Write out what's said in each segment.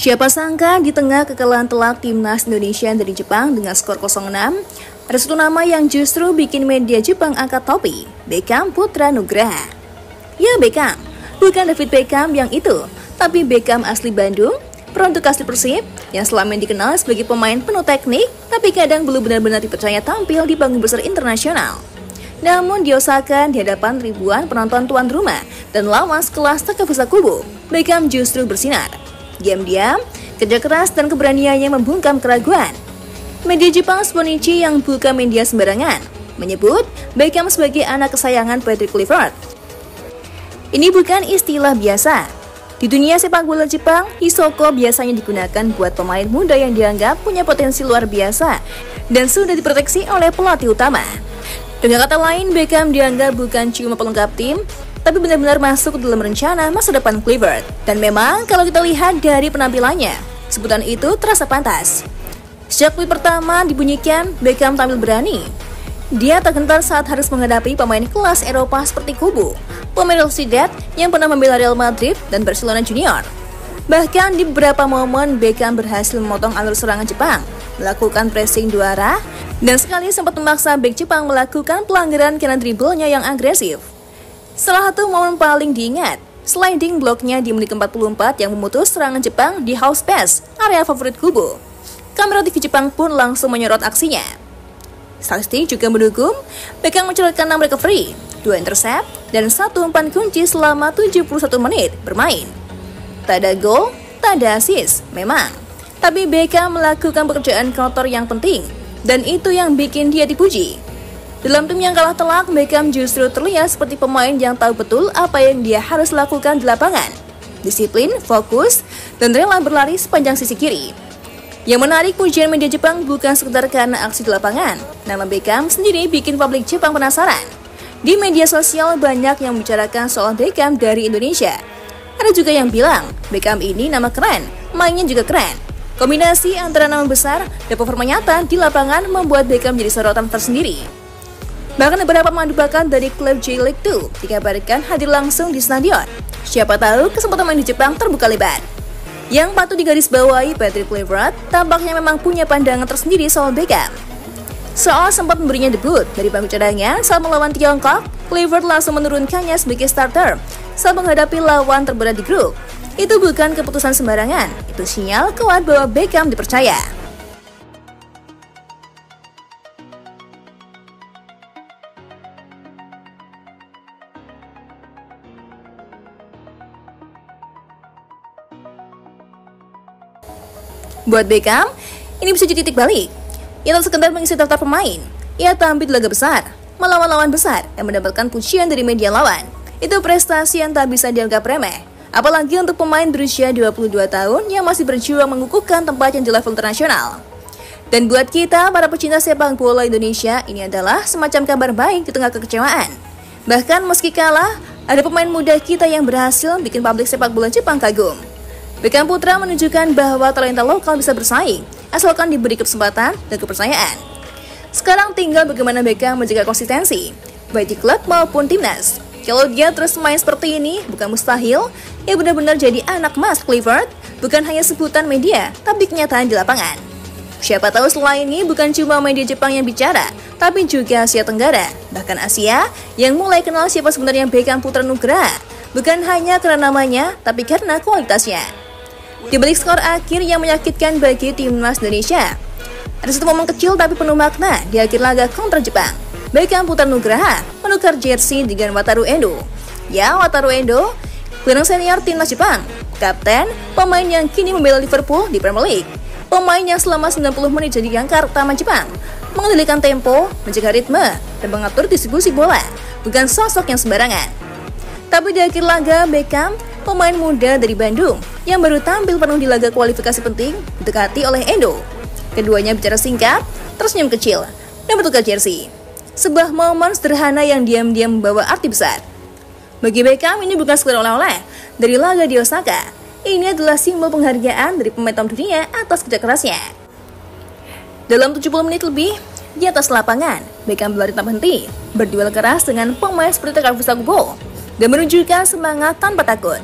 Siapa sangka di tengah kekalahan telak timnas Indonesia dari Jepang dengan skor 0-6, ada satu nama yang justru bikin media Jepang angkat topi, Beckham Putra Nugraha. Ya Beckham, bukan David Beckham yang itu, tapi Beckham asli Bandung, produk asli Persib, yang selama ini dikenal sebagai pemain penuh teknik, tapi kadang belum benar-benar dipercaya tampil di panggung besar internasional. Namun di Osaka, di hadapan ribuan penonton tuan rumah dan lawan sekelas Takefusa Kubo, Beckham justru bersinar. Diam-diam, kerja keras dan keberaniannya membungkam keraguan. Media Jepang Sponichi yang bukan media sembarangan menyebut Beckham sebagai anak kesayangan Patrick Kluivert. Ini bukan istilah biasa. Di dunia sepak bola Jepang, Hisoko biasanya digunakan buat pemain muda yang dianggap punya potensi luar biasa dan sudah diproteksi oleh pelatih utama. Dengan kata lain, Beckham dianggap bukan cuma pelengkap tim, tapi benar-benar masuk dalam rencana masa depan Kluivert. Dan memang kalau kita lihat dari penampilannya, sebutan itu terasa pantas. Sejak tweet pertama dibunyikan, Beckham tampil berani. Dia tak gentar saat harus menghadapi pemain kelas Eropa seperti Kubo, pemain Real Sociedad yang pernah membela Real Madrid dan Barcelona Junior. Bahkan di beberapa momen Beckham berhasil memotong alur serangan Jepang, melakukan pressing dua arah, dan sekali sempat memaksa bek Jepang melakukan pelanggaran karena dribblenya yang agresif. Salah satu momen paling diingat, sliding blocknya di menit ke-44 yang memutus serangan Jepang di house pass, area favorit Kubo. Kamera TV Jepang pun langsung menyorot aksinya. Statistik juga mendukung, Beckham mencatatkan 6 recovery, 2 intercept, dan 1 umpan kunci selama 71 menit bermain. Tak ada gol, tak ada assist, memang. Tapi Beckham melakukan pekerjaan kotor yang penting, dan itu yang bikin dia dipuji. Dalam tim yang kalah telak, Beckham justru terlihat seperti pemain yang tahu betul apa yang dia harus lakukan di lapangan. Disiplin, fokus, dan rela berlari sepanjang sisi kiri. Yang menarik, pujian media Jepang bukan sekedar karena aksi di lapangan. Nama Beckham sendiri bikin publik Jepang penasaran. Di media sosial banyak yang membicarakan soal Beckham dari Indonesia. Ada juga yang bilang, Beckham ini nama keren, mainnya juga keren. Kombinasi antara nama besar dan performa nyata di lapangan membuat Beckham jadi sorotan tersendiri. Bahkan beberapa pemain bakat dari klub J-League 2 dikabarkan hadir langsung di stadion. Siapa tahu kesempatan main di Jepang terbuka lebar. Yang patut digarisbawahi, Patrick Kluivert tampaknya memang punya pandangan tersendiri soal Beckham. Soal sempat memberinya debut dari bangku cadangan saat melawan Tiongkok, Kluivert langsung menurunkannya sebagai starter saat menghadapi lawan terberat di grup. Itu bukan keputusan sembarangan, itu sinyal kuat bahwa Beckham dipercaya. Buat Beckham, ini bisa jadi titik balik. Ia tak sekedar mengisi daftar pemain, ia tampil di laga besar, melawan lawan besar yang mendapatkan pujian dari media lawan. Itu prestasi yang tak bisa dianggap remeh. Apalagi untuk pemain berusia 22 tahun yang masih berjuang mengukuhkan tempatnya di level internasional. Dan buat kita, para pecinta sepak bola Indonesia, ini adalah semacam kabar baik di tengah kekecewaan. Bahkan meski kalah, ada pemain muda kita yang berhasil bikin publik sepak bola Jepang kagum. Beckham Putra menunjukkan bahwa talenta lokal bisa bersaing, asalkan diberi kesempatan dan kepercayaan. Sekarang tinggal bagaimana Beckham menjaga konsistensi, baik di klub maupun timnas. Kalau dia terus main seperti ini, bukan mustahil, ia benar-benar jadi anak emas Kluivert, bukan hanya sebutan media, tapi kenyataan di lapangan. Siapa tahu setelah ini bukan cuma media Jepang yang bicara, tapi juga Asia Tenggara, bahkan Asia, yang mulai kenal siapa sebenarnya Beckham Putra Nugraha, bukan hanya karena namanya, tapi karena kualitasnya. Di balik skor akhir yang menyakitkan bagi timnas Indonesia, ada satu momen kecil tapi penuh makna di akhir laga kontra Jepang. Beckham Putra Nugraha menukar jersey dengan Wataru Endo. Ya, Wataru Endo, gelandang senior timnas Jepang, kapten, pemain yang kini membela Liverpool di Premier League. Pemain yang selama 90 menit jadi jangkar utama Jepang, mengendalikan tempo, menjaga ritme, dan mengatur distribusi bola. Bukan sosok yang sembarangan. Tapi di akhir laga, Beckham, pemain muda dari Bandung, yang baru tampil penuh di laga kualifikasi penting, didekati oleh Endo. Keduanya bicara singkat, tersenyum kecil, dan bertukar jersey. Sebuah momen sederhana yang diam-diam membawa arti besar. Bagi Beckham, ini bukan sekedar oleh-oleh dari laga di Osaka. Ini adalah simbol penghargaan dari pemain top dunia atas kerja kerasnya. Dalam 70 menit lebih, di atas lapangan, Beckham berlari tanpa henti, berduel keras dengan pemain seperti Takefusa Kubo, dan menunjukkan semangat tanpa takut.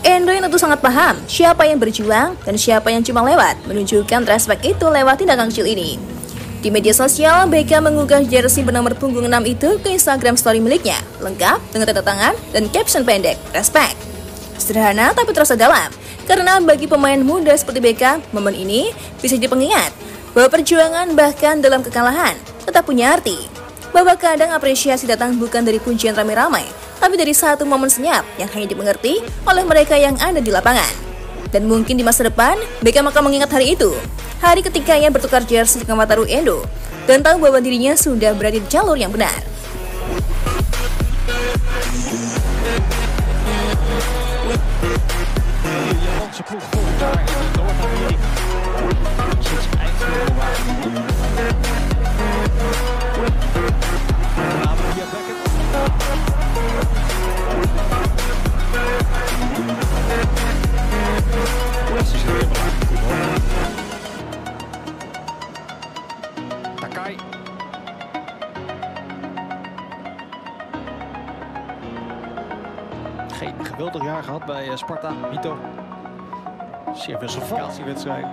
Endo yang tentu sangat paham siapa yang berjuang dan siapa yang cuma lewat, menunjukkan respect itu lewat tindakan kecil ini. Di media sosial, Beckham mengunggah jersey bernomor punggung 6 itu ke Instagram story miliknya, lengkap dengan tanda tangan dan caption pendek, respect. Sederhana tapi terasa dalam, karena bagi pemain muda seperti Beckham, momen ini bisa jadi pengingat bahwa perjuangan bahkan dalam kekalahan tetap punya arti. Bahwa kadang apresiasi datang bukan dari pujian ramai-ramai, tapi dari satu momen senyap yang hanya dimengerti oleh mereka yang ada di lapangan. Dan mungkin di masa depan, Beckham akan mengingat hari itu, hari ketika ia bertukar jersey dengan Wataru Endo, dan tahu bahwa dirinya sudah berada di jalur yang benar. Takai. Geen geweldig jaar gehad bij Sparta, Mito. Zeer veel sollicitatiewedstrijd.